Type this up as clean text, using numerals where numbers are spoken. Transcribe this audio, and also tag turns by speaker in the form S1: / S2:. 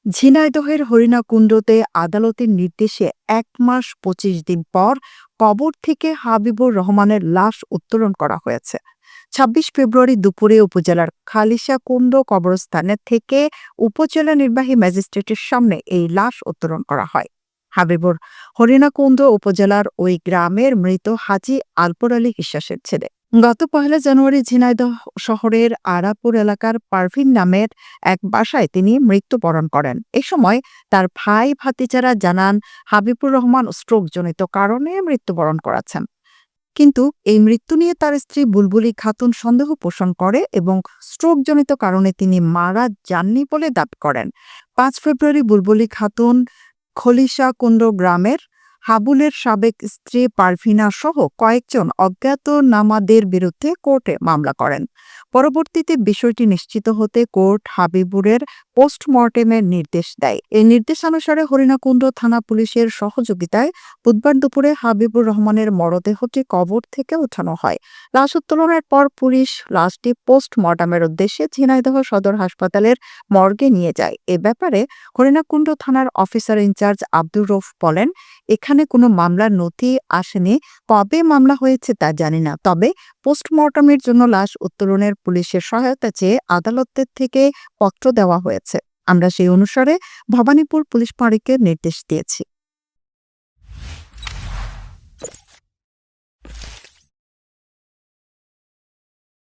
S1: ঝিনাইদহের হরিণাকুণ্ডুতে আদালতের নির্দেশে ১ মাস ২৫ দিন পর কবর থেকে হাবিবুর রহমানের লাশ উত্তোলন করা হয়েছে। ২৬ ফেব্রুয়ারি দুপুরে উপজেলার খালিশাকুণ্ড কবরস্থানে থেকে উপজেলা নির্বাহী ম্যাজিস্ট্রেটের সামনে এই লাশ উত্তোলন করা হয়। হাবিবুর হরিণাকুণ্ড উপজেলার ওই গ্রামের মৃত হাজী আলপর আলী বিশ্বাসের ছেলে। গত ১ জানুয়ারি ঝিনাইদহ শহরের আরাপুর এলাকার পারভিন নামের এক বাসায় তিনি মৃত্যুবরণ করেন। এ সময় তার ভাই ভাতিজারা জানান হাবিবুর রহমান স্ট্রোকজনিত কারণে মৃত্যুবরণ করেছেন। কিন্তু এই মৃত্যু নিয়ে তার স্ত্রী বুলবুলি খাতুন সন্দেহ পোষণ করে এবং স্ট্রোকজনিত কারণে তিনি মারা যাননি বলে দাবি করেন। ৫ ফেব্রুয়ারি বুলবুলি খাতুন খলিশাকুণ্ড গ্রামের হাবুলের সাবেক স্ত্রী পারভিনা সহ কয়েকজন অজ্ঞাতনামাদের বিরুদ্ধে কোর্টে মামলা করেন। পরবর্তীতে বিষয়টি নিশ্চিত হতে কোর্ট হাবিবুরের পোস্টমর্টেমের নির্দেশ দেয়। এই নির্দেশানুসারে হরিণাকুণ্ড থানা পুলিশের সহযোগিতায় বুধবার দুপুরে হাবিবুর রহমানের মরদেহটি কবর থেকে উঠানো হয়। লাশ উত্তোলনের পর পুলিশ লাশটি পোস্টমর্টমের উদ্দেশ্যে ঝিনাইদহ সদর হাসপাতালের মর্গে নিয়ে যায়। এ ব্যাপারে হরিণাকুণ্ড থানার অফিসার ইনচার্জ আব্দুর রউফ বলেন, এখানে কোনো মামলার নথি আসেনি, কবে মামলা হয়েছে তা জানি না। তবে পোস্টমর্টমের জন্য লাশ উত্তোলনের পুলিশের সহায়তা চেয়ে আদালতের থেকে পত্র দেওয়া হয়েছে। আমরা সেই অনুসারে ভবানীপুর পুলিশ ফাঁড়িকে নির্দেশ দিয়েছি।